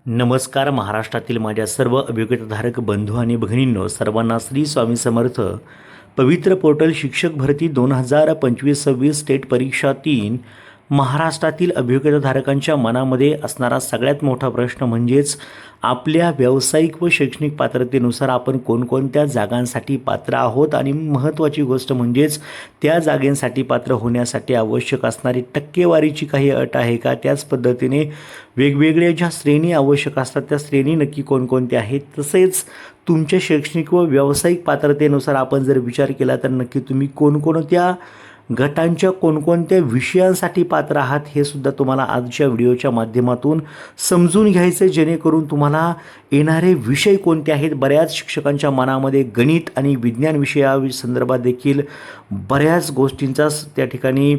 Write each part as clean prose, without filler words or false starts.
नमस्कार. महाराष्ट्रातील माझ्या सर्व अभियोग्यताधारक बंधू आणि भगिनींनो, सर्वांना श्री स्वामी समर्थ. पवित्र पोर्टल शिक्षक भरती 2025-26 स्टेट परीक्षा 3 महाराष्ट्रातील अभियोग्यताधारकांच्या मनामध्ये असणारा सगळ्यात मोठा प्रश्न म्हणजेच आपल्या व्यावसायिक व शैक्षणिक पात्रतेनुसार आपण कोणकोणत्या जागांसाठी पात्र आहोत आणि महत्त्वाची गोष्ट म्हणजेच त्या जागांसाठी पात्र होण्यासाठी आवश्यक असणारी टक्केवारीची काही अट आहे का, त्याच पद्धतीने वेगवेगळ्या ज्या श्रेणी आवश्यक असतात त्या श्रेणी नक्की कोणकोणत्या आहेत, तसेच तुमच्या शैक्षणिक व व्यावसायिक पात्रतेनुसार आपण जर विचार केला तर नक्की तुम्ही कोणकोणत्या गटांच्या कोणकोणत्या विषयांसाठी पात्र आहात हे सुद्धा तुम्हाला आजच्या व्हिडिओच्या माध्यमातून समजून घ्यायचं, जेणेकरून तुम्हाला येणारे विषय कोणते आहेत. बऱ्याच शिक्षकांच्या मनामध्ये गणित आणि विज्ञान विषयासंदर्भात देखील बऱ्याच गोष्टींचा त्या ठिकाणी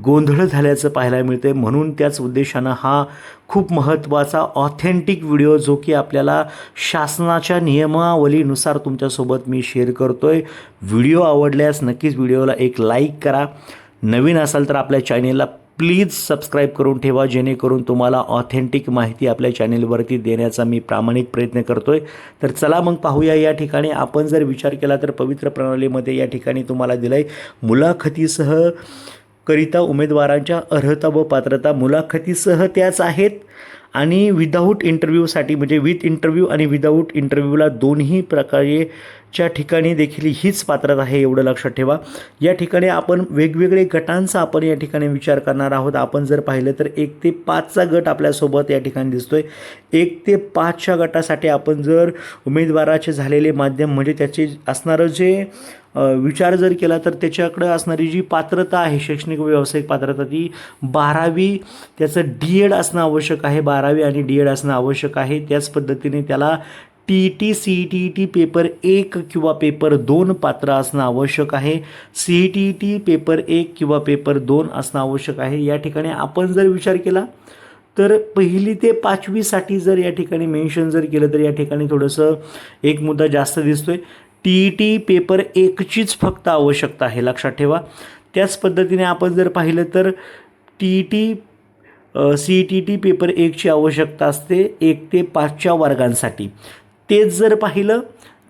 गोंधळ झाल्याचं पाहायला मिळते. म्हणून त्याच उद्देशानं हा खूप महत्त्वाचा ऑथेंटिक व्हिडिओ जो की आपल्याला शासनाच्या नियमावलीनुसार तुमच्यासोबत मी शेअर करतोय. व्हिडिओ आवडल्यास नक्कीच व्हिडिओला एक लाईक करा. नवीन असाल तर आपल्या चॅनेलला प्लीज सबस्क्राईब करून ठेवा, जेणेकरून तुम्हाला ऑथेंटिक माहिती आपल्या चॅनेलवरती देण्याचा मी प्रामाणिक प्रयत्न करतोय. तर चला मग पाहूया. या ठिकाणी आपण जर विचार केला तर पवित्र प्रणालीमध्ये या ठिकाणी तुम्हाला दिलं आहे मुलाखतीसह करिता उमेदवारांच्या अर्हता व पात्रता. मुलाखतीसह त्याच आहेत आणि विदाऊट इंटरव्ह्यूसाठी म्हणजे विथ इंटरव्ह्यू आणि विदाऊट इंटरव्ह्यूला दोन्ही प्रकारेच्या ठिकाणी देखील हीच पात्रता आहे, एवढं लक्षात ठेवा. या ठिकाणी आपण वेगवेगळे गटांचा आपण या ठिकाणी विचार करणार आहोत. आपण जर पाहिलं तर 1 ते 5चा गट आपल्यासोबत या ठिकाणी दिसतोय. 1 ते 5च्या गटासाठी आपण जर उमेदवाराचे झालेले माध्यम म्हणजे त्याचे असणारं जे विचार जर केला तर त्याच्याकडं असणारी जी पात्रता आहे शैक्षणिक व व्यावसायिक पात्रता ती 12वी, त्याचं DED असणं आवश्यक आहे. 12वी आणि DED असणं आवश्यक आहे. त्याच पद्धतीने त्याला TET CET पेपर 1 किंवा पेपर 2 पात्र असणं आवश्यक आहे. CET पेपर 1 किंवा पेपर 2 असणं आवश्यक आहे. या ठिकाणी आपण जर विचार केला तर 1ली ते 5वीसाठी जर या ठिकाणी मेन्शन जर केलं तर या ठिकाणी थोडंसं एक मुद्दा जास्त दिसतोय. TET पेपर 1चीच फक्त आवश्यकता आहे, लक्षात ठेवा. त्याच पद्धतीने आपण जर पाहिलं तर TET CET पेपर 1ची आवश्यकता असते 1 ते 5च्या वर्गांसाठी. तेच जर पाहिलं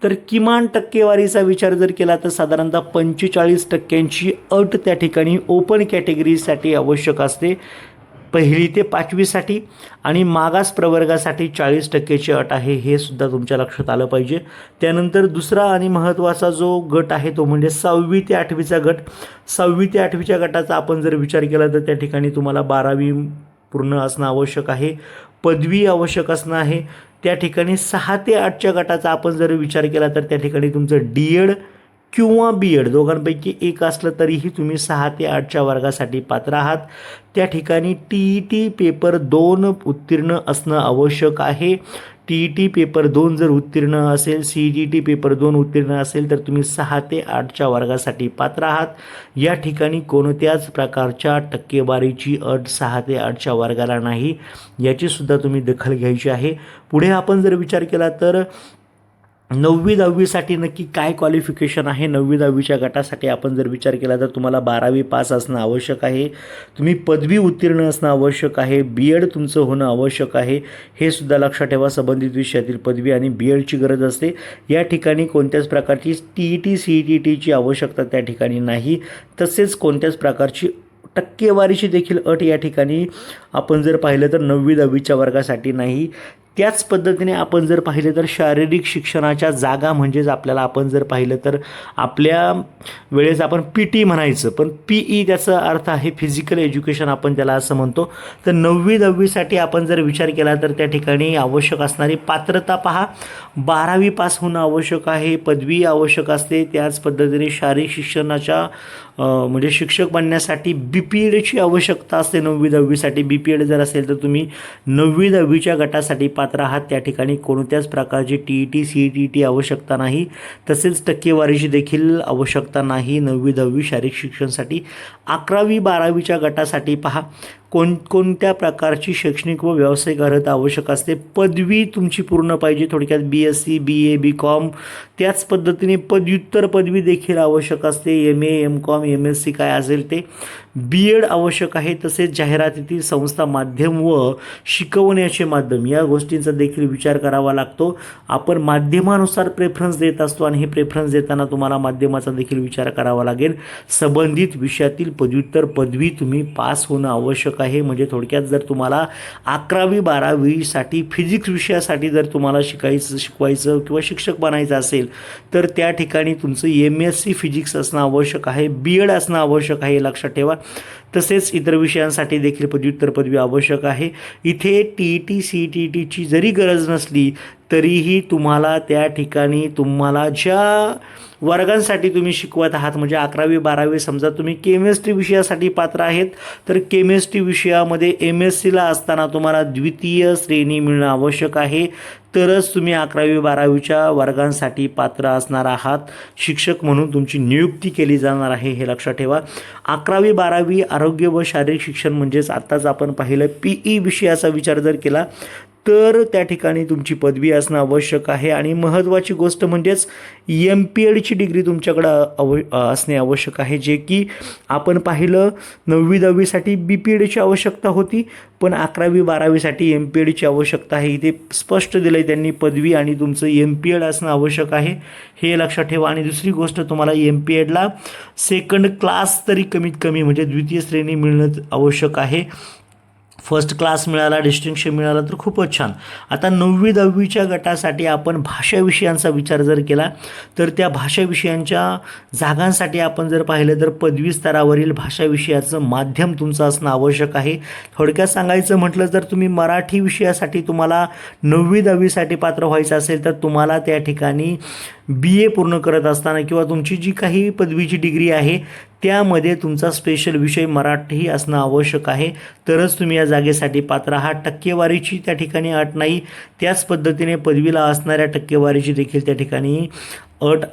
तर किमान टक्केवारीचा विचार जर केला तर साधारणतः 45% अट त्या ठिकाणी ओपन कॅटेगरीसाठी आवश्यक असते 1ली ते 5वीसाठी आणि मागास प्रवर्गासाठी 40%ची अट आहे. हे सुद्धा तुमच्या लक्षात आलं पाहिजे. त्यानंतर दुसरा आणि महत्त्वाचा जो गट आहे तो म्हणजे 6वी ते 8वीचा गट. 6वी ते 8वीच्या गटाचा आपण जर विचार केला तर त्या ठिकाणी तुम्हाला 12वी पूर्ण असणं आवश्यक आहे, पदवी आवश्यक असणं आहे. त्या ठिकाणी 6 ते 8च्या गटाचा आपण जर विचार केला तर त्या ठिकाणी तुमचं DED किंवा BED दोघांपैकी एक असलं तरीही तुम्ही 6 ते 8च्या वर्गासाठी पात्र आहात. त्या ठिकाणी TET पेपर 2 उत्तीर्ण असणं आवश्यक आहे. TET पेपर 2 जर उत्तीर्ण असेल, CET पेपर 2 उत्तीर्ण असेल तर तुम्ही 6 ते 8च्या वर्गासाठी पात्र आहात. या ठिकाणी कोणत्याच प्रकारच्या टक्केवारीची अट 6 ते 8च्या वर्गाला नाही, याचीसुद्धा तुम्ही दखल घ्यायची आहे. पुढे आपण जर विचार केला तर 9वी 10वीसाठी नक्की काय क्वालिफिकेशन आहे. 9वी 10वीच्या गटासाठी आपण जर विचार केला तर तुम्हाला 12वी पास असणं आवश्यक आहे. तुम्ही पदवी उत्तीर्ण असणं आवश्यक आहे. BED तुमचं होणं आवश्यक आहे. हे सुद्धा लक्षात ठेवा. संबंधित विषयातील पदवी आणि BEDची गरज असते. या ठिकाणी कोणत्याच प्रकारची TET CETची आवश्यकता त्या ठिकाणी नाही. तसेच कोणत्याच प्रकारची टक्केवारीची देखील अट या ठिकाणी आपण जर पाहिलं तर 9वी 10वीच्या वर्गासाठी नाही. त्याच पद्धतीने आपण जर पाहिलं तर शारीरिक शिक्षणाच्या जागा म्हणजेच आपल्याला आपण जर पाहिलं तर आपल्या वेळेस आपण PT म्हणायचं, पण PE त्याचा अर्थ आहे फिजिकल एज्युकेशन, आपण त्याला असं म्हणतो. तर 9वी 10वीसाठी आपण जर विचार केला तर त्या ठिकाणी आवश्यक असणारी पात्रता पहा, 12वी पास होणं आवश्यक आहे, पदवी आवश्यक असते. त्याच पद्धतीने शारीरिक शिक्षणाच्या म्हणजे शिक्षक बनण्यासाठी BPEDची आवश्यकता असते 9वी 10वीसाठी. BPED जर असेल तर तुम्ही 9वी 10वीच्या गटासाठी पात्र आहात. त्या ठिकाणी कोणत्याच प्रकारची TET CET आवश्यकता नाही. तसेच टक्केवारीची देखील आवश्यकता नाही 9वी 10वी शारीरिक शिक्षणासाठी. 11वी 12वीच्या गटासाठी पहा, कोणकोणत्या प्रकारची शैक्षणिक व व्यावसायिक अर्हता आवश्यक असते. पदवी तुमची पूर्ण पाहिजे, थोडक्यात BSc BA BCom. त्याच पद्धतीने पदव्युत्तर पदवी देखील आवश्यक असते, MA MCom MSc काय असेल ते. BEd आवश्यक आहे. तसेच जाहिरातीतील संस्था माध्यम व शिकवण्याचे माध्यम या गोष्टींचा देखील विचार करावा लागतो. आपण माध्यमानुसार प्रेफरन्स देत असतो आणि हे प्रेफरन्स देताना तुम्हाला माध्यमाचा देखील विचार करावा लागेल. संबंधित विषयातील पदव्युत्तर पदवी तुम्ही पास होणं आवश्यक आहे. म्हणजे थोडक्यात जर तुम्हाला 11वी 12वीसाठी फिजिक्स विषयासाठी जर तुम्हाला शिकवायचं किंवा शिक्षक बनायचं असेल तर त्या ठिकाणी तुमचं MSc फिजिक्स असणं आवश्यक आहे, BEd असणं आवश्यक आहे, लक्षात ठेवा. तसेच इतर विषयांसाठी देखील पदव्युत्तर पदवी आवश्यक आहे. इथे TET CETची जरी गरज नसली तरीही तुम्हाला त्या ठिकाणी तुम्हाला ज्या वर्गांसाठी तुम्ही शिकवत आहात, म्हणजे 11वी 12वी समजा तुम्ही केमिस्ट्री विषयासाठी पात्र आहेत तर केमिस्ट्री विषयामध्ये MScला असताना तुम्हाला द्वितीय श्रेणी मिळणं आवश्यक आहे. तरच तुम्ही 11वी 12वीच्या वर्गांसाठी पात्र असणार आहात. शिक्षक म्हणून तुमची नियुक्ती केली जाणार आहे, हे लक्षात ठेवा. 11वी 12वी आरोग्य व शारीरिक शिक्षण म्हणजेच आत्ताच आपण पाहिलं PE विषयाचा विचार जर केला तर त्या ठिकाणी तुमची पदवी असणं आवश्यक आहे. आणि महत्त्वाची गोष्ट म्हणजेच MPEdची डिग्री तुमच्याकडं असणे आवश्यक आहे, जे की आपण पाहिलं 9वी 10वीसाठी BPEdची आवश्यकता होती, पण 11वी 12वीसाठी MPEdची आवश्यकता आहे. इथे स्पष्ट दिलं आहे त्यांनी, पदवी आणि तुमचं MPEd असणं आवश्यक आहे, हे लक्षात ठेवा. आणि दुसरी गोष्ट, तुम्हाला MPEdला सेकंड क्लास तरी कमीत कमी म्हणजे द्वितीय श्रेणी मिळणं आवश्यक आहे. फर्स्ट क्लास मिळाला, डिस्टिंक्शन मिळाला तर खूपच छान. आता 9वी 10वीच्या गटासाठी आपण भाषा विषयांचा विचार जर केला तर त्या भाषा विषयांच्या जागांसाठी आपण जर पाहिलं तर पदवी स्तरावरील भाषा विषयाचं माध्यम तुमचं असणं आवश्यक आहे. थोडक्यात सांगायचं म्हटलं तर तुम्ही मराठी विषयासाठी तुम्हाला 9वी 10वीसाठी पात्र व्हायचं असेल तर तुम्हाला त्या ठिकाणी BA पूर्ण करत असताना किंवा तुमची जी काही पदवीची डिग्री आहे त्यामध्ये तुमचा स्पेशल विषय मराठी असणं आवश्यक आहे, तरच तुम्ही या जागेसाठी पात्र आहात. टक्केवारीची त्या ठिकाणी अट नाही. त्याच पद्धतीने पदवीला असणाऱ्या टक्केवारीची देखील त्या ठिकाणी अट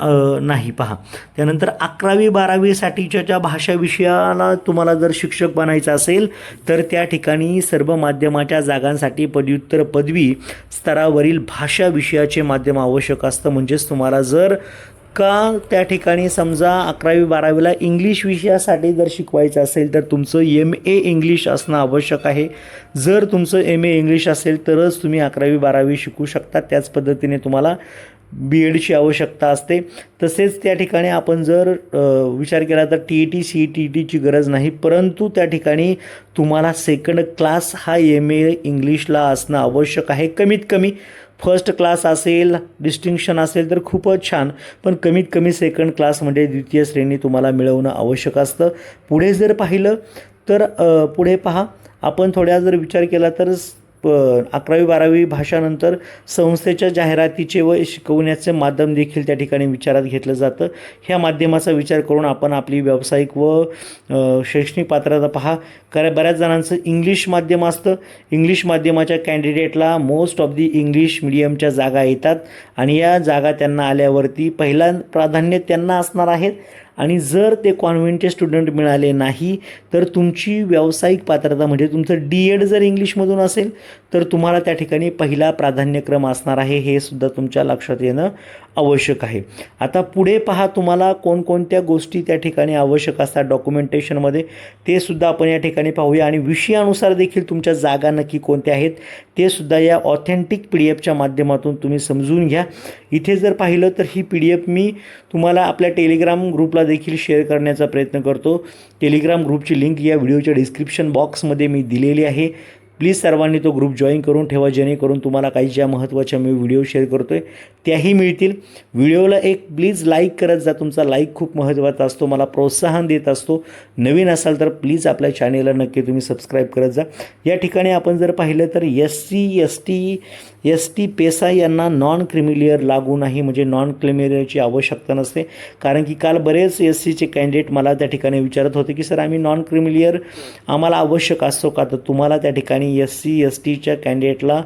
नाही. पहा, त्यानंतर 11वी 12वीसाठीच्या ज्या भाषा विषयाला तुम्हाला जर शिक्षक बनायचं असेल तर त्या ठिकाणी सर्व माध्यमाच्या जागांसाठी पदव्युत्तर पदवी स्तरावरील भाषा विषयाचे माध्यम आवश्यक असतं. म्हणजेच तुम्हाला जर का त्या ठिकाणी समजा 11वी 12वीला इंग्लिश विषयासाठी जर शिकवायचं असेल तर तुमचं MA इंग्लिश असणं आवश्यक आहे. जर तुमचं MA इंग्लिश असेल तरच तुम्ही 11वी 12वी शिकू शकता. त्याच पद्धतीने तुम्हाला BEdची आवश्यकता असते. तसेच त्या ठिकाणी आपण जर विचार केला तर TET CETची गरज नाही, परंतु त्या ठिकाणी तुम्हाला सेकंड क्लास हा MA इंग्लिशला असणं आवश्यक आहे. कमीत कमी फर्स्ट क्लास असेल, डिस्टिंक्शन असेल तर खूपच छान, पण कमीत कमी सेकंड क्लास म्हणजे द्वितीय श्रेणी तुम्हाला मिळवणं आवश्यक असतं. पुढे जर पाहिलं तर पुढे पहा, आपण थोड्या जर विचार केला तर 11वी 12वी भाषानंतर संस्थेच्या जाहिरातीचे व शिकवण्याचे माध्यम देखील त्या ठिकाणी विचारात घेतलं जातं. ह्या माध्यमाचा विचार करून आपण आपली व्यावसायिक व शैक्षणिक पात्रता पहा. कारण बऱ्याच जणांचं इंग्लिश माध्यम असतं. इंग्लिश माध्यमाच्या कॅन्डिडेटला मोस्ट ऑफ दी इंग्लिश मिडियमच्या जागा येतात आणि या जागा त्यांना आल्यावरती पहिला प्राधान्य त्यांना असणार आहेत. आणि जर ते कॉन्व्हेंटचे स्टुडंट मिळाले नाही तर तुमची व्यावसायिक पात्रता म्हणजे तुमचं DEd जर इंग्लिशमधून असेल तर तुम्हाला त्या ठिकाणी पहिला प्राधान्यक्रम असणार आहे. हे सुद्धा तुमच्या लक्षात येणं आवश्यक आहे. आता पुढे पहा, तुम्हाला कोणकोणत्या गोष्टी त्या ठिकाणी आवश्यक असतात डॉक्युमेंटेशनमध्ये ते सुद्धा आपण या ठिकाणी पाहूया. आणि विषयानुसार देखील तुमच्या जागा नक्की कोणत्या आहेत ते सुद्धा या ऑथेंटिक PDFच्या माध्यमातून तुम्ही समजून घ्या. इथे जर पाहिलं तर ही PDF मी तुम्हाला आपल्या टेलिग्राम ग्रुपला देखील शेअर करण्याचा प्रयत्न करतो. टेलिग्राम ग्रुपची लिंक या व्हिडिओच्या डिस्क्रिप्शन बॉक्समध्ये मी दिलेली आहे. प्लीज सर्वांनी तो ग्रुप जॉईन करून ठेवा, जेणेकरून तुम्हाला काही ज्या महत्त्वाच्या मी व्हिडिओ शेअर करतो आहे त्याही मिळतील. व्हिडिओला एक प्लीज लाईक करत जा. तुमचा लाईक खूप महत्त्वाचा असतो, मला प्रोत्साहन देत असतो. नवीन असाल तर प्लीज आपल्या चॅनेलला नक्की तुम्ही सबस्क्राईब करत जा. या ठिकाणी आपण जर पाहिलं तर SC ST पेसा यांना नॉन क्रिमिलियर लागू नाही, म्हणजे नॉन क्रिमिलियरची आवश्यकता नसते. कारण की काल बरेच SCचे कॅन्डिडेट मला त्या ठिकाणी विचारत होते की सर आम्ही नॉन क्रिमिलियर आम्हाला आवश्यक असतो का, तर तुम्हाला त्या ठिकाणी SC STच्या कॅन्डिडेटला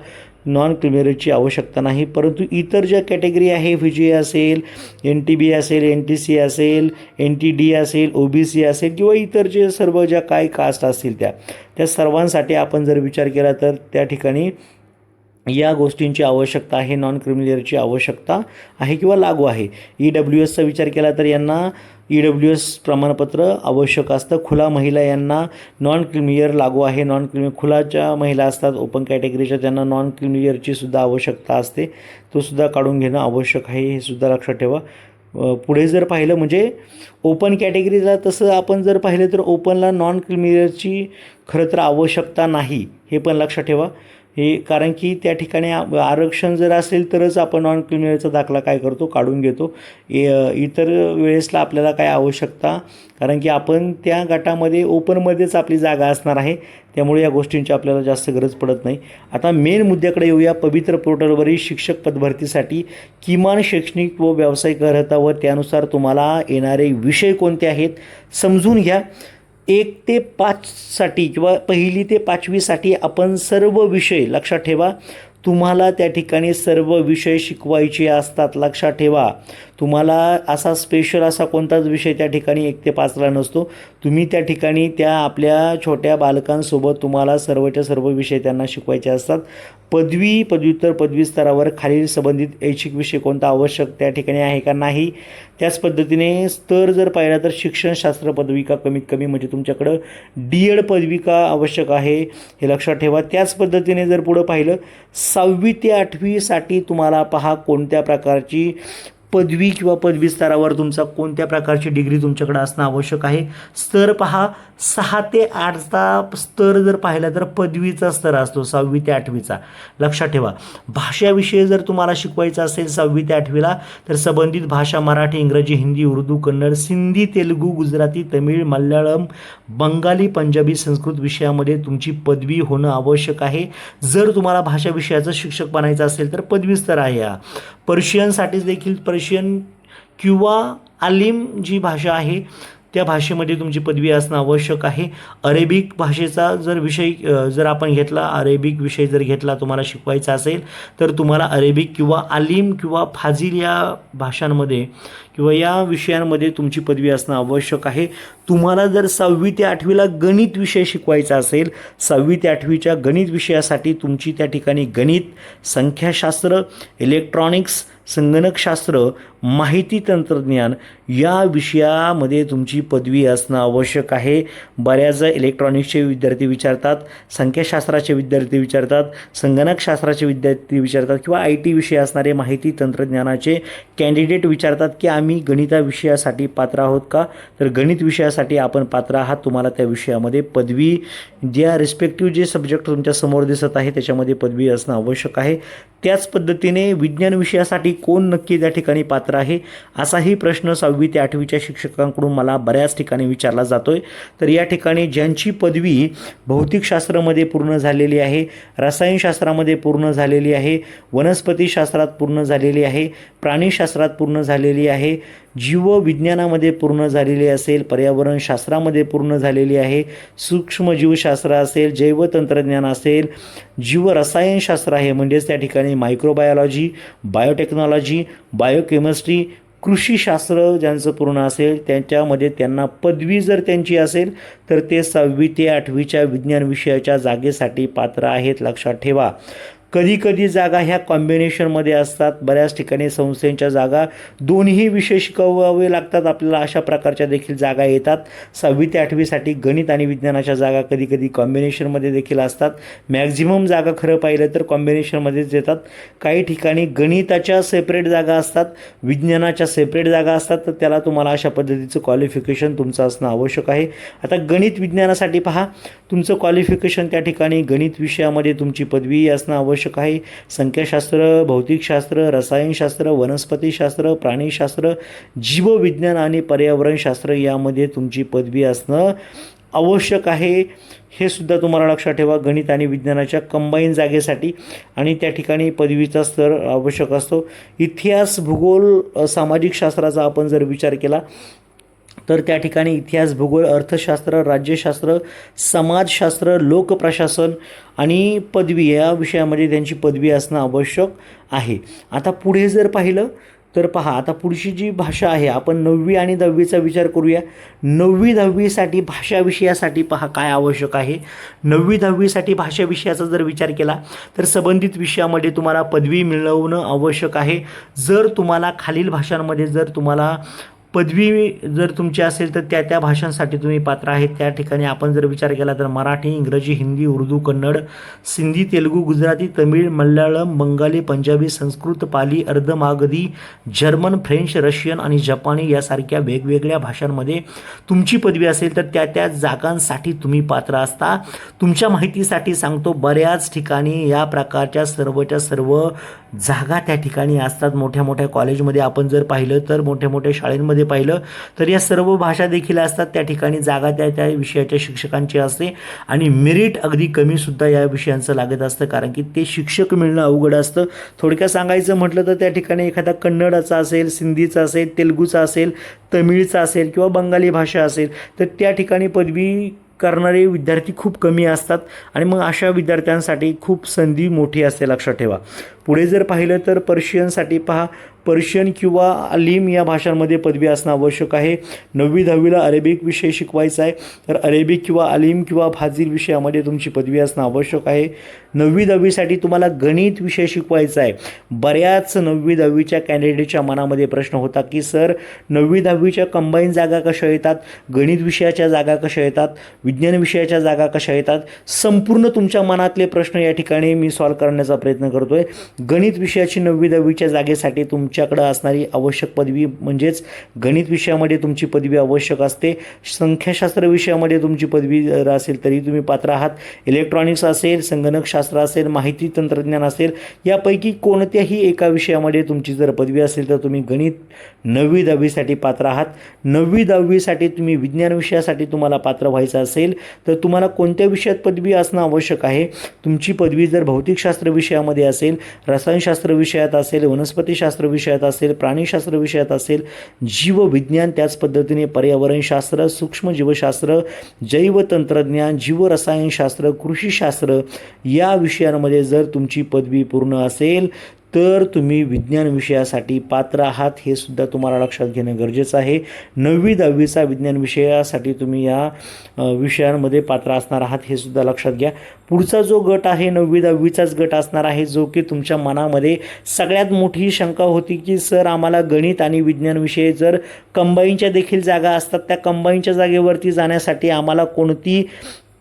नॉन क्रिमिनलची आवश्यकता नाही. परंतु इतर ज्या कॅटेगरी आहे, VGA असेल, NTB असेल, NTC असेल, NTD असेल, OBC असेल किंवा इतर जे सर्व ज्या काय कास्ट असतील त्या सर्वांसाठी आपण जर विचार केला तर त्या ठिकाणी या गोष्टींची आवश्यकता आहे, नॉन क्रिमिलियरची आवश्यकता आहे किंवा लागू आहे. EWSचा विचार केला तर यांना EWS प्रमाणपत्र आवश्यक असतं. खुला महिला यांना नॉन क्रिमिलियर लागू आहे. खुलाच्या महिला असतात ओपन कॅटेगरीच्या, त्यांना नॉन क्रिमिलियरची सुद्धा आवश्यकता असते, तो सुद्धा काढून घेणं आवश्यक आहे, हे सुद्धा लक्षात ठेवा. पुढे जर पाहिलं म्हणजे ओपन कॅटेगरीला तसं आपण जर पाहिलं तर ओपनला नॉन क्रिमिलियरची खरं तर आवश्यकता नाही, हे पण लक्षात ठेवा. हे कारण की त्या ठिकाणी आरक्षण जर असेल तरच आपण नॉन क्रिमिनलचा दाखला काय करतो, काढून घेतो. इतर वेळेसला आपल्याला काय आवश्यकता, कारण की आपण त्या गटामध्ये ओपनमध्येच आपली जागा असणार आहे, त्यामुळे या गोष्टींची आपल्याला जास्त गरज पडत नाही. आता मेन मुद्द्याकडे येऊया. पवित्र पोर्टलवरील शिक्षक पदभरतीसाठी किमान शैक्षणिक व व्यावसायिक अर्हता व त्यानुसार तुम्हाला येणारे विषय कोणते आहेत समजून घ्या. 1 ते 5साठी किंवा 1ली ते 5वीसाठी आपण सर्व विषय लक्षात ठेवा, तुम्हाला त्या ठिकाणी सर्व विषय शिकवायचे असतात. लक्षात ठेवा, तुम्हाला असा स्पेशल असा कोणताच विषय त्या ठिकाणी 1 ते 5ला नसतो. तुम्ही त्या ठिकाणी त्या आपल्या छोट्या बालकांसोबत तुम्हाला सर्वच्या सर्व विषय त्यांना शिकवायचे असतात. पदवी, पदव्युत्तर, पदवी स्तरावर खालील संबंधित ऐच्छिक विषय कोणता आवश्यक त्या ठिकाणी आहे का नाही. त्याच पद्धतीने स्तर जर पाहिला तर शिक्षणशास्त्र पदविका कमीत कमी म्हणजे तुमच्याकडं DED पदविका आवश्यक आहे, हे लक्षात ठेवा. त्याच पद्धतीने जर पुढं पाहिलं 6वी ते 8वीसाठी तुम्हाला पहा कोणत्या प्रकारची पदवी किंवा पदवी स्तरावर तुमचा कोणत्या प्रकारची डिग्री तुमच्याकडे असणं आवश्यक आहे. स्तर पहा 6 ते 8चा स्तर जर पाहिला तर पदवीचा स्तर असतो 6वी ते 8वीचा, लक्षात ठेवा. भाषाविषय जर तुम्हाला शिकवायचा असेल 6वी ते 8वीला तर संबंधित भाषा मराठी, इंग्रजी, हिंदी, उर्दू, कन्नड, सिंधी, तेलुगू, गुजराती, तमिळ, मल्याळम, बंगाली, पंजाबी, संस्कृत विषयामध्ये तुमची पदवी होणं आवश्यक आहे. जर तुम्हाला भाषा विषयाचं शिक्षक बनायचं असेल तर पदवी स्तर आहे. पर्शियनसाठीच देखील पर्शियन किंवा आलिम जी भाषा आहे त्या भाषेमध्ये तुमची पदवी असणं आवश्यक आहे. अरेबिक भाषेचा जर विषय जर आपण घेतला, अरेबिक विषय जर घेतला तुम्हाला शिकवायचा असेल तर तुम्हाला अरेबिक किंवा आलिम किंवा फाजिल या भाषांमध्ये किंवा या विषयांमध्ये तुमची पदवी असणं आवश्यक आहे. तुम्हाला जर 6वी ते 8वीला गणित विषय शिकवायचा असेल, 6वी ते 8वीच्या गणित विषयासाठी तुमची त्या ठिकाणी गणित, संख्याशास्त्र, इलेक्ट्रॉनिक्स, संगणकशास्त्र, माहिती तंत्रज्ञान या विषयामध्ये तुमची पदवी असणं आवश्यक आहे. बऱ्याच इलेक्ट्रॉनिक्सचे विद्यार्थी विचारतात, संख्याशास्त्राचे विद्यार्थी विचारतात, संगणकशास्त्राचे विद्यार्थी विचारतात किंवा IT विषय असणारे माहिती तंत्रज्ञानाचे कॅन्डिडेट विचारतात की आम्ही गणिता विषयासाठी पात्र आहोत का. तर गणित विषयासाठी आपण पात्र आहात. तुम्हाला त्या विषयामध्ये पदवी ज्या रिस्पेक्टिव्ह जे सब्जेक्ट तुमच्या समोर दिसत आहे त्याच्यामध्ये पदवी असणं आवश्यक आहे. त्याच पद्धतीने विज्ञान विषयासाठी कोण नक्की त्या ठिकाणी पात्र आहे असाही प्रश्न 6वी ते 8वीच्या शिक्षकांकडून मला बऱ्याच ठिकाणी विचारला जातोय. तर या ठिकाणी ज्यांची पदवी भौतिकशास्त्रामध्ये पूर्ण झालेली आहे, रसायनशास्त्रामध्ये पूर्ण झालेली आहे, वनस्पतीशास्त्रात पूर्ण झालेली आहे, प्राणीशास्त्रात पूर्ण झालेली आहे, जीवविज्ञानामध्ये पूर्ण झालेली असेल, पर्यावरणशास्त्रामध्ये पूर्ण झालेली आहे, सूक्ष्मजीवशास्त्र असेल, जैवतंत्रज्ञान असेल, जीवरसायनशास्त्र आहे म्हणजेच त्या ठिकाणी मायक्रोबायोलॉजी, बायोटेक्नॉलॉजी, बायोकेमिस्ट्री, कृषीशास्त्र ज्यांचं पूर्ण असेल त्यांच्यामध्ये त्यांना पदवी जर त्यांची असेल तर ते 6वी ते 8वीच्या विज्ञान विषयाच्या जागेसाठी पात्र आहेत. लक्षात ठेवा. कधी जागा ह्या कॉम्बिनेशनमध्ये असतात. बऱ्याच ठिकाणी संस्थेच्या जागा दोन्ही विषय शिकवावे लागतात आपल्याला, अशा प्रकारच्या देखील जागा येतात. 6वी ते 8वीसाठी गणित आणि विज्ञानाच्या जागा कधी कॉम्बिनेशनमध्ये देखील असतात. मॅक्झिमम जागा खरं पाहिलं तर कॉम्बिनेशनमध्येच येतात. काही ठिकाणी गणिताच्या सेपरेट जागा असतात, विज्ञानाच्या सेपरेट जागा असतात, तर त्याला तुम्हाला अशा पद्धतीचं क्वालिफिकेशन तुमचं असणं आवश्यक आहे. आता गणित विज्ञानासाठी पहा, तुमचं क्वालिफिकेशन त्या ठिकाणी गणित विषयामध्ये तुमची पदवी असणं आवश्यक आहे. संख्याशास्त्र, भौतिकशास्त्र, रसायनशास्त्र, वनस्पतीशास्त्र, प्राणीशास्त्र, जीवविज्ञान आणि पर्यावरणशास्त्र यामध्ये तुमची पदवी असणं आवश्यक आहे. हे सुद्धा तुम्हाला लक्षात ठेवा. गणित आणि विज्ञानाच्या कंबाईन जागेसाठी आणि त्या ठिकाणी पदवीचा स्तर आवश्यक असतो. इतिहास, भूगोल, सामाजिक शास्त्राचा आपण जर विचार केला तर त्या ठिकाणी इतिहास, भूगोल, अर्थशास्त्र, राज्यशास्त्र, समाजशास्त्र, लोकप्रशासन आणि पदवी या विषयामध्ये त्यांची पदवी असणं आवश्यक आहे. आता पुढे जर पाहिलं तर पहा, आता पुढची जी भाषा आहे, आपण 9वी आणि 10वीचा विचार करूया. 9वी 10वीसाठी भाषा विषयासाठी पहा काय आवश्यक आहे. 9वी 10वीसाठी भाषा विषयाचा जर विचार केला तर संबंधित विषयामध्ये तुम्हाला पदवी मिळवणं आवश्यक आहे. जर तुम्हाला खालील भाषांमध्ये जर तुम्हाला पदवी जर तुमची असेल तर त्या त्या भाषांसाठी तुम्ही पात्र आहेत. त्या ठिकाणी आपण जर विचार केला तर मराठी, इंग्रजी, Hindi, Urdu, Kannada, Sindhi, Telugu, Gujarati, Tamil, Malayalam, Bengali, Punjabi, Sanskrit, Pali, Ardhamagadhi, German, French, Russian आणि जपानी यासारख्या वेगवेगळ्या भाषांमध्ये तुमची पदवी असेल तर त्या त्या जागांसाठी तुम्ही पात्र असता. तुमच्या माहितीसाठी सांगतो, बऱ्याच ठिकाणी या प्रकारच्या सर्वच्या सर्व जागा त्या ठिकाणी असतात. मोठ्या मोठ्या कॉलेजमध्ये आपण जर पाहिलं तर मोठ्या मोठ्या शाळेंमध्ये पाहिलं तर या सर्व भाषा देखील असतात. त्या ठिकाणी जागा त्या त्या विषयाच्या शिक्षकांची असते आणि मेरिट अगदी कमीसुद्धा या विषयांचं लागत असतं, कारण की ते शिक्षक मिळणं अवघड असतं. थोडक्यात सांगायचं म्हटलं तर त्या ठिकाणी एखादा कन्नडाचा असेल, सिंधीचा असेल, तेलुगूचा असेल, तमिळचा असेल किंवा बंगाली भाषा असेल तर त्या ठिकाणी पदवी करणारे विद्यार्थी खूप कमी असतात आणि मग अशा विद्यार्थ्यांसाठी खूप संधी मोठी असते, लक्षात ठेवा. पुढे जर पाहिलं तर पर्शियनसाठी पहा, पर्शियन किंवा अलीम या भाषांमध्ये पदवी असणं आवश्यक आहे. 9वी 10वीला अरेबिक विषय शिकवायचा आहे तर अरेबिक किंवा अलीम किंवा फाजील विषयामध्ये तुमची पदवी असणं आवश्यक आहे. 9वी 10वीसाठी तुम्हाला गणित विषय शिकवायचा आहे. बऱ्याच 9वी 10वीच्या कॅन्डिडेटच्या मनामध्ये प्रश्न होता की सर 9वी 10वीच्या कंबाईन जागा कशा येतात, गणित विषयाच्या जागा कशा येतात, विज्ञान विषयाच्या जागा कशा येतात. संपूर्ण तुमच्या मनातले प्रश्न या ठिकाणी मी सॉल्व करण्याचा प्रयत्न करतोय. गणित विषयाची 9वी 10वीच्या जागेसाठी तुमच्याकडे असणारी आवश्यक पदवी म्हणजेच गणित विषयामध्ये तुमची पदवी आवश्यक असते. संख्याशास्त्र विषयामध्ये तुमची पदवी जर असेल तरी तुम्ही पात्र आहात. इलेक्ट्रॉनिक्स असेल, संगणकशास्त्र असेल, माहिती तंत्रज्ञान असेल, यापैकी कोणत्याही एका विषयामध्ये तुमची जर पदवी असेल तर तुम्ही गणित 9वी 10वीसाठी पात्र आहात. 9वी 10वीसाठी तुम्ही विज्ञान विषयासाठी तुम्हाला पात्र व्हायचं असेल तर तुम्हाला कोणत्या विषयात पदवी असणं आवश्यक आहे. तुमची पदवी जर भौतिकशास्त्र विषयामध्ये असेल, रसायनशास्त्र विषयात असेल, वनस्पतीशास्त्र विषयात असेल, प्राणीशास्त्र विषयात असेल, जीवविज्ञान, त्याच पद्धतीने पर्यावरणशास्त्र, सूक्ष्मजीवशास्त्र, जैवतंत्रज्ञान, जीवरसायनशास्त्र, कृषीशास्त्र या विषयांमध्ये जर तुमची पदवी पूर्ण असेल तर तुम्ही विज्ञान विषयासाठी पात्र आहात. हे सुद्धा तुम्हाला लक्षात घेणं गरजेचं आहे. 9वी 10वीचा विज्ञान विषयासाठी तुम्ही या विषयांमध्ये पात्र असणार आहात, हे सुद्धा लक्षात घ्या. पुढचा जो गट आहे 9वी 10वीचाच गट असणार आहे, जो की तुमच्या मनामध्ये सगळ्यात मोठी शंका होती की सर आम्हाला गणित आणि विज्ञान विषय जर कंबाईनच्या देखील जागा असतात, त्या कंबाईनच्या जागेवरती जाण्यासाठी आम्हाला कोणती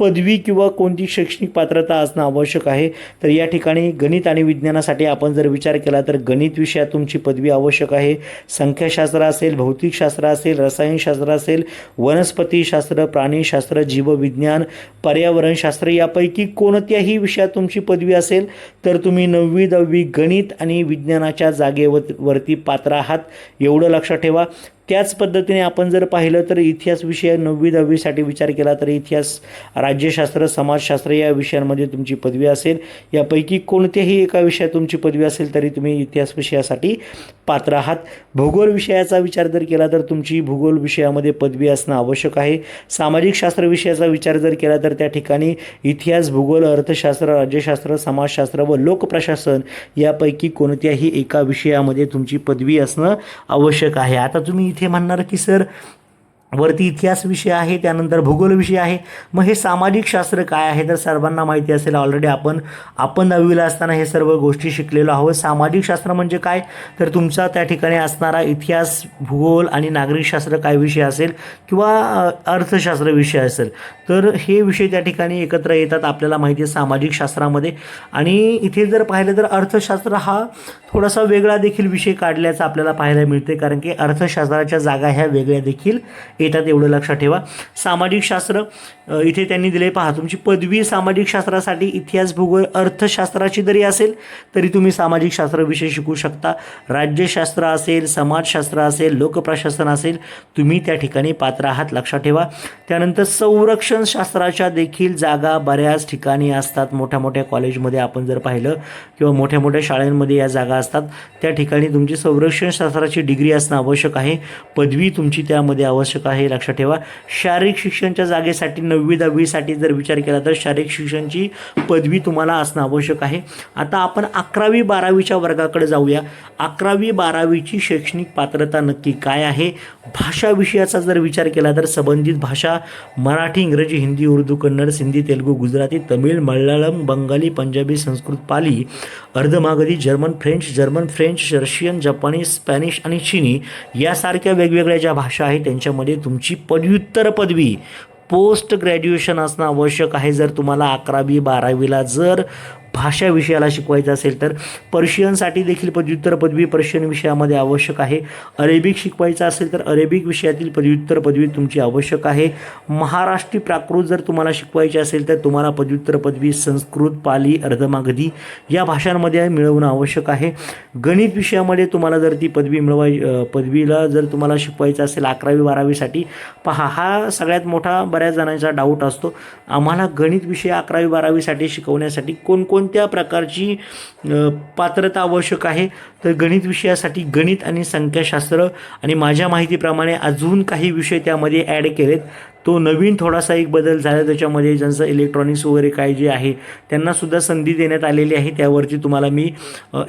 पदवी किंवा कोणती शैक्षणिक पात्रता असणं आवश्यक आहे. तर या ठिकाणी गणित आणि विज्ञानासाठी आपण जर विचार केला तर गणित विषयात तुमची पदवी आवश्यक आहे. संख्याशास्त्र असेल, भौतिकशास्त्र असेल, रसायनशास्त्र असेल, वनस्पतीशास्त्र, प्राणीशास्त्र, जीवविज्ञान, पर्यावरणशास्त्र यापैकी कोणत्याही विषयात तुमची पदवी असेल तर तुम्ही 9वी 10वी गणित आणि विज्ञानाच्या जागेवरती पात्र आहात, एवढं लक्षात ठेवा. त्याच पद्धतीने आपण जर पाहिलं तर इतिहास विषय 9वी 10वीसाठी विचार केला तर इतिहास, राज्यशास्त्र, समाजशास्त्र या विषयांमध्ये तुमची पदवी असेल. यापैकी कोणत्याही एका विषयात तुमची पदवी असेल तरी तुम्ही इतिहास विषयासाठी पात्र आहात. भूगोल विषयाचा विचार जर केला तर तुमची भूगोल विषयामध्ये पदवी असणं आवश्यक आहे. सामाजिक शास्त्र विषयाचा विचार जर केला तर त्या ठिकाणी इतिहास, भूगोल, अर्थशास्त्र, राज्यशास्त्र, समाजशास्त्र व लोकप्रशासन यापैकी कोणत्याही एका विषयामध्ये तुमची पदवी असणं आवश्यक आहे. आता तुम्ही इथे म्हणणार की सर वरती इतिहास विषय आहे, त्यानंतर भूगोल विषय आहे, मग हे सामाजिक शास्त्र काय आहे. तर सर्वांना माहिती असेल ऑलरेडी आपण 10वीला असताना हे सर्व गोष्टी शिकलेलो आहोत. सामाजिक शास्त्र म्हणजे काय तर तुमचा त्या ठिकाणी असणारा इतिहास, भूगोल आणि नागरिकशास्त्र काय विषय असेल किंवा अर्थशास्त्र विषय असेल तर हे विषय त्या ठिकाणी एकत्र येतात, आपल्याला माहिती आहे सामाजिक शास्त्रामध्ये. आणि इथे जर पाहिलं तर अर्थशास्त्र हा थोडासा वेगळा देखील विषय काढल्याचा आपल्याला पाहायला मिळते, कारण की अर्थशास्त्राच्या जागा ह्या वेगळ्या देखील येतात, एवढं लक्षात ठेवा. सामाजिक शास्त्र इथे त्यांनी दिले पहा, तुमची पदवी सामाजिक शास्त्रासाठी इतिहास, भूगोल, अर्थशास्त्राची जरी असेल तरी तुम्ही सामाजिक शास्त्र विषय शिकू शकता. राज्यशास्त्र असेल, समाजशास्त्र असेल, लोकप्रशासन असेल, तुम्ही त्या ठिकाणी पात्र आहात, लक्षात ठेवा. त्यानंतर संरक्षण शास्त्राच्या देखील जागा बऱ्याच ठिकाणी असतात. मोठ्या मोठ्या कॉलेजमध्ये आपण जर पाहिलं किंवा मोठ्या मोठ्या शाळांमध्ये या जागा असतात, त्या ठिकाणी तुमची संरक्षण शास्त्राची डिग्री असणं आवश्यक आहे. पदवी तुमची त्यामध्ये आवश्यक आहे, लक्षात ठेवा. शारीरिक शिक्षणच्या जागेसाठी 9वी-10वीसाठी जर विचार केला तर शारीरिक शिक्षणची पदवी तुम्हाला असणं आवश्यक आहे. आता आपण 11वी-12वीच्या वर्गाकडे जाऊया. 11वी-12वीची शैक्षणिक पात्रता नक्की काय आहे? भाषा विषयाचा जर विचार केला तर संबंधित भाषा मराठी, इंग्रजी, Hindi, Urdu, Kannada, Sindhi, Telugu, Gujarati, Tamil, Malayalam, Bengali, Punjabi, Sanskrit, Pali, Ardhamagadhi, German, French, Russian, जपानी, स्पॅनिश आणि चीनी यासारख्या वेगवेगळ्या ज्या भाषा आहेत त्यांच्यामध्ये तुमची पदव्युत्तर पदवी पोस्ट ग्रॅज्युएशन असणं आवश्यक आहे. जर तुम्हाला 11वी-12वीला जर भाषा विषयाला शिकवायचं असेल तर पर्शियनसाठी देखील पदव्युत्तर पदवी पर्शियन विषयामध्ये आवश्यक आहे. अरेबिक शिकवायचं असेल तर अरेबिक विषयातील पदव्युत्तर पदवी तुमची आवश्यक आहे. महाराष्ट्री प्राकृत जर तुम्हाला शिकवायची असेल तर तुम्हाला पदव्युत्तर पदवी संस्कृत, पाली, अर्धमागधी या भाषांमध्ये मिळवणं आवश्यक आहे. गणित विषयामध्ये तुम्हाला जर ती पदवीला जर तुम्हाला शिकवायचं असेल 11वी-12वीसाठी, पहा हा सगळ्यात मोठा बऱ्याच जणांचा डाऊट असतो. आम्हाला गणित विषय 11वी-12वीसाठी शिकवण्यासाठी कोणत्या प्रकारची पात्रता आवश्यक आहे? तर गणित विषयासाठी गणित आणि संख्याशास्त्र आणि माझ्या माहितीप्रमाणे अजून काही विषय त्यामध्ये ॲड केलेत. तो नवीन थोडासा एक बदल झाला त्याच्यामध्ये, ज्यांचं इलेक्ट्रॉनिक्स वगैरे काय जे आहे त्यांनासुद्धा संधी देण्यात आलेली आहे. त्यावरती तुम्हाला मी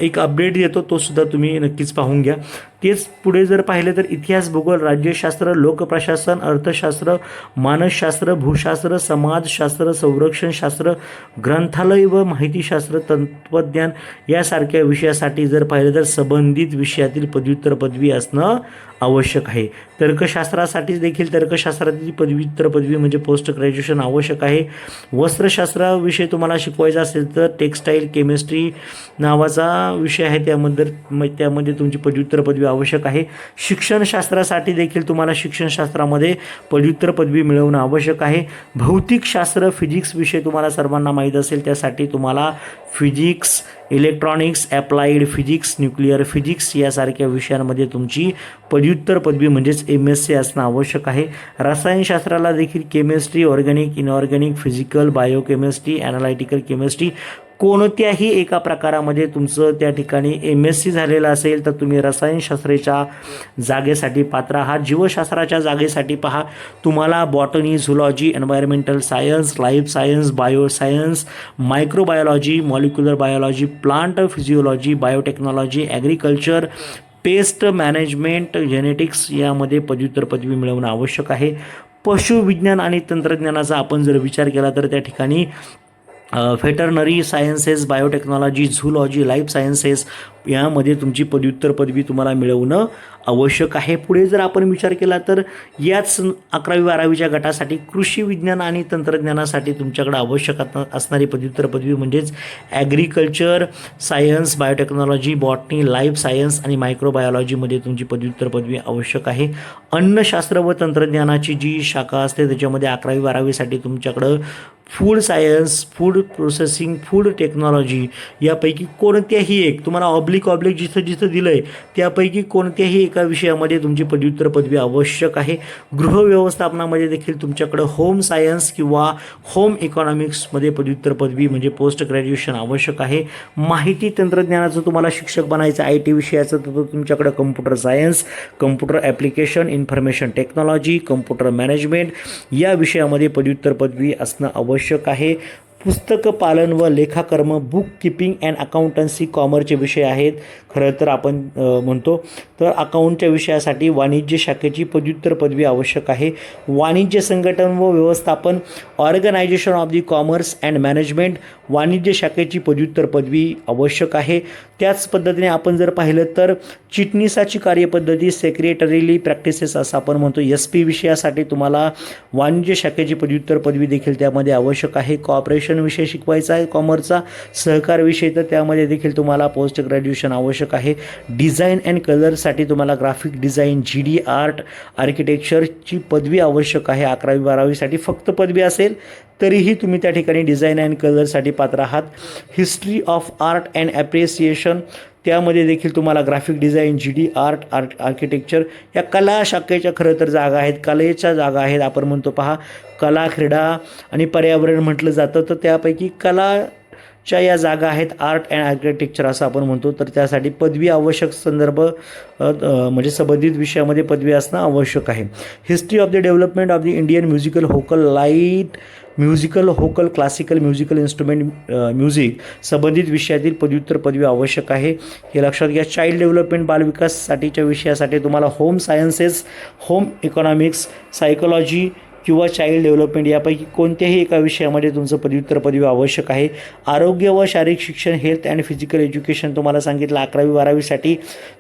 एक अपडेट देतो, तो सुद्धा तुम्ही नक्कीच पाहून घ्या. तेच पुढे जर पाहिलं तर इतिहास, भूगोल, राज्यशास्त्र, लोकप्रशासन, अर्थशास्त्र, मानसशास्त्र, भूशास्त्र, समाजशास्त्र, संरक्षणशास्त्र, ग्रंथालय व माहितीशास्त्र, तत्त्वज्ञान यासारख्या विषयासाठी जर पाहिलं तर संबंधित विषयातील पदव्युत्तर पदवी असणं आवश्यक आहे. तर्कशास्त्रासाठी देखील तर्कशास्त्रातील पदव्युत्तर पदवी म्हणजे पोस्ट ग्रॅज्युएशन आवश्यक आहे. वस्त्रशास्त्राविषयी तुम्हाला शिकवायचा असेल तर टेक्स्टाईल केमिस्ट्री नावाचा विषय आहे, त्यामध्ये तुमची पदव्युत्तर पदवी आवश्यक आहे. शिक्षणशास्त्रासाठी देखील तुम्हाला शिक्षणशास्त्रामध्ये पदव्युत्तर पदवी मिळवणं आवश्यक आहे. भौतिकशास्त्र फिजिक्स विषय तुम्हाला सर्वांना माहीत असेल, त्यासाठी तुम्हाला physics, electronics, applied physics, nuclear physics यासारख्या विषयांमध्ये तुमची पदव्युत्तर पदवी म्हणजेच MSc असणं आवश्यक आहे. रसायनशास्त्राला देखील chemistry, organic, inorganic, physical, biochemistry, analytical chemistry कोणत्याही एका प्रकारामध्ये तुमचं त्या ठिकाणी MSc झालेलं असेल तर तुम्ही रसायनशास्त्राच्या जागेसाठी पात्र आहात. जीवशास्त्राच्या जागेसाठी पहा तुम्हाला botany, zoology, environmental science, life science, bioscience, microbiology, molecular biology, plant physiology, biotechnology, agriculture, pest management, genetics यामध्ये पदव्युत्तर पदवी मिळवणं आवश्यक आहे. पशुविज्ञान आणि तंत्रज्ञानाचा आपण जर विचार केला तर त्या ठिकाणी veterinary sciences, biotechnology, zoology, life sciences यामध्ये तुमची पदव्युत्तर पदवी तुम्हाला मिळवणं आवश्यक आहे. पुढे जर आपण विचार केला तर याच 11वी-12वीच्या गटासाठी कृषी विज्ञान आणि तंत्रज्ञानासाठी तुमच्याकडे आवश्यक असणारी पदव्युत्तर पदवी म्हणजेच agriculture science, biotechnology, botany, life science आणि मायक्रोबायोलॉजीमध्ये तुमची पदव्युत्तर पदवी आवश्यक आहे. अन्नशास्त्र व तंत्रज्ञानाची जी शाखा असते त्याच्यामध्ये 11वी-12वीसाठी तुमच्याकडं food science, food processing, food technology यापैकी कोणत्याही एक तुम्हाला ऑब्लिक जिथं दिलं आहे त्यापैकी कोणत्याही एका विषयामध्ये तुमची पदव्युत्तर पदवी आवश्यक आहे. गृहव्यवस्थापनामध्ये देखील तुमच्याकडं होम सायन्स किंवा होम इकॉनॉमिक्समध्ये पदव्युत्तर पदवी म्हणजे पोस्ट ग्रॅज्युएशन आवश्यक आहे. माहिती तंत्रज्ञानाचं तुम्हाला शिक्षक बनायचं IT विषयाचं तर तुमच्याकडं computer science, computer application, information technology, computer management या विषयामध्ये पदव्युत्तर पदवी असणं आवश्यक आहे. पुस्तक पालन व लेखाकर्म, बुक किपिंग अँड अकाउंटन्सी कॉमर्सचे विषय आहेत. खरं तर आपण म्हणतो तर अकाउंटच्या विषयासाठी वाणिज्य शाखेची पदव्युत्तर पदवी आवश्यक आहे. वाणिज्य संघटन व व्यवस्थापन, organisation of the commerce and management वाणिज्य शाखेची पदव्युत्तर पदवी आवश्यक आहे. त्याच पद्धतीने आपण जर पाहिलं तर चिटणीसाची कार्यपद्धती, सेक्रेटरीली प्रॅक्टिसेस असं आपण म्हणतो SP विषयासाठी तुम्हाला वाणिज्य शाखेची पदव्युत्तर पदवी देखील त्यामध्ये आवश्यक आहे. कॉर्पोरेशन विषय शिकवायचा आहे कॉमर्सचा, सहकार विषय तर त्यामध्ये देखील तुम्हाला पोस्ट ग्रॅज्युएशन आवश्यक आहे. डिझाईन अँड कलरसाठी तुम्हाला ग्राफिक डिझाईन, GD आर्ट, आर्किटेक्चरची पदवी आवश्यक आहे. 11वी-12वीसाठी फक्त पदवी असेल तरीही तुम्ही त्या ठिकाणी डिझाईन अँड कलरसाठी पात्र आहात. History of art and appreciation त्यामध्ये देखील तुम्हाला graphic design, GD art, architecture या कला शाखेच्या खरं तर जागा आहेत, कलेच्या जागा आहेत. आपण म्हणतो पहा कला, क्रीडा आणि पर्यावरण म्हटलं जातं तर त्यापैकी कला च्या या जागा आहेत आर्ट अँड आर्किटेक्चर असं आपण म्हणतो. तर त्यासाठी पदवी आवश्यक संदर्भ म्हणजे संबंधित विषयामध्ये पदवी असणं आवश्यक आहे. History of the development of the Indian musical vocal light musical vocal classical musical instrument music संबंधित विषयातील पदव्युत्तर पदवी आवश्यक आहे. हे लक्षात घ्या. चाइल्ड डेव्हलपमेंट बालविकासाठीच्या विषयासाठी तुम्हाला home sciences, home economics, psychology किंवा चाइल्ड डेव्हलपमेंट यापैकी कोणत्याही एका विषयामध्ये तुमचं पदव्युत्तर पदवी आवश्यक आहे. आरोग्य व शारीरिक शिक्षण हेल्थ अँड फिजिकल एज्युकेशन तुम्हाला सांगितलं 11वी-12वीसाठी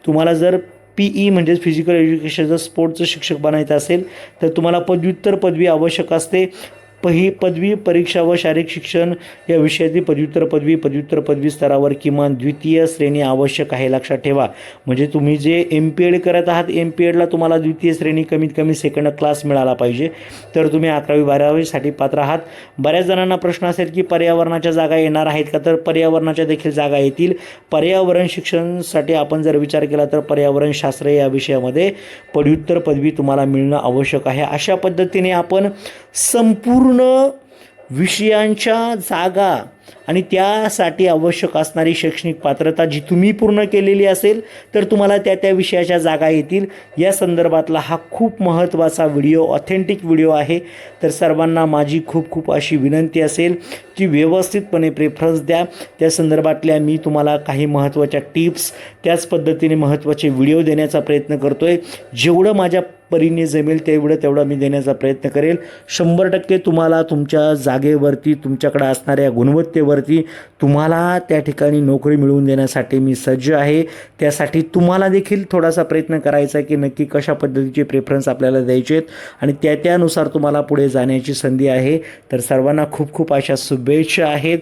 तुम्हाला जर PE म्हणजेच फिजिकल एज्युकेशन जर स्पोर्टचं शिक्षक बनायचं असेल तर तुम्हाला पदव्युत्तर पदवी आवश्यक असते. पदवी परीक्षा व शारीरिक शिक्षण या विषयातील पदव्युत्तर पदवी स्तरावर किमान द्वितीय श्रेणी आवश्यक आहे. लक्षात ठेवा. म्हणजे तुम्ही जे MPED करत आहात MPEDला तुम्हाला द्वितीय श्रेणी कमीत कमी सेकंड क्लास मिळाला पाहिजे तर तुम्ही 11वी-12वीसाठी पात्र आहात. बऱ्याच जणांना प्रश्न असेल की पर्यावरणाच्या जागा येणार आहेत का, तर पर्यावरणाच्या देखील जागा येतील. पर्यावरण शिक्षणासाठी आपण जर विचार केला तर पर्यावरण शास्त्र या विषयामध्ये पदव्युत्तर पदवी तुम्हाला मिळणं आवश्यक आहे. अशा पद्धतीने आपण संपूर्ण विषयांच्या जागा आणि त्यासाठी आवश्यक असणारी शैक्षणिक पात्रता जी तुम्ही पूर्ण केलेली असेल तर तुम्हाला त्या विषयाच्या जागा येतील. या संदर्भातला हा खूप महत्त्वाचा व्हिडिओ, ऑथेंटिक व्हिडिओ आहे. तर सर्वांना माझी खूप अशी विनंती असेल की व्यवस्थितपणे प्रेफरन्स द्या. त्या संदर्भातल्या मी तुम्हाला काही महत्त्वाच्या टिप्स त्याच पद्धतीने महत्त्वाचे व्हिडिओ देण्याचा प्रयत्न करतो आहे. जेवढं माझ्या परीने जमेल तेवढं मी देण्याचा प्रयत्न करेल. 100% तुम्हाला तुमच्या जागेवरती, तुमच्याकडे असणाऱ्या गुणवत्तेवरती तुम्हाला त्या ठिकाणी नोकरी मिळवून देण्यासाठी मी सज्ज आहे. त्यासाठी तुम्हाला देखील थोडासा प्रयत्न करायचा आहे की नक्की कशा पद्धतीचे प्रेफरन्स आपल्याला द्यायचे आहेत आणि त्यानुसार तुम्हाला पुढे जाण्याची संधी आहे. तर सर्वांना खूप अशा शुभेच्छा आहेत.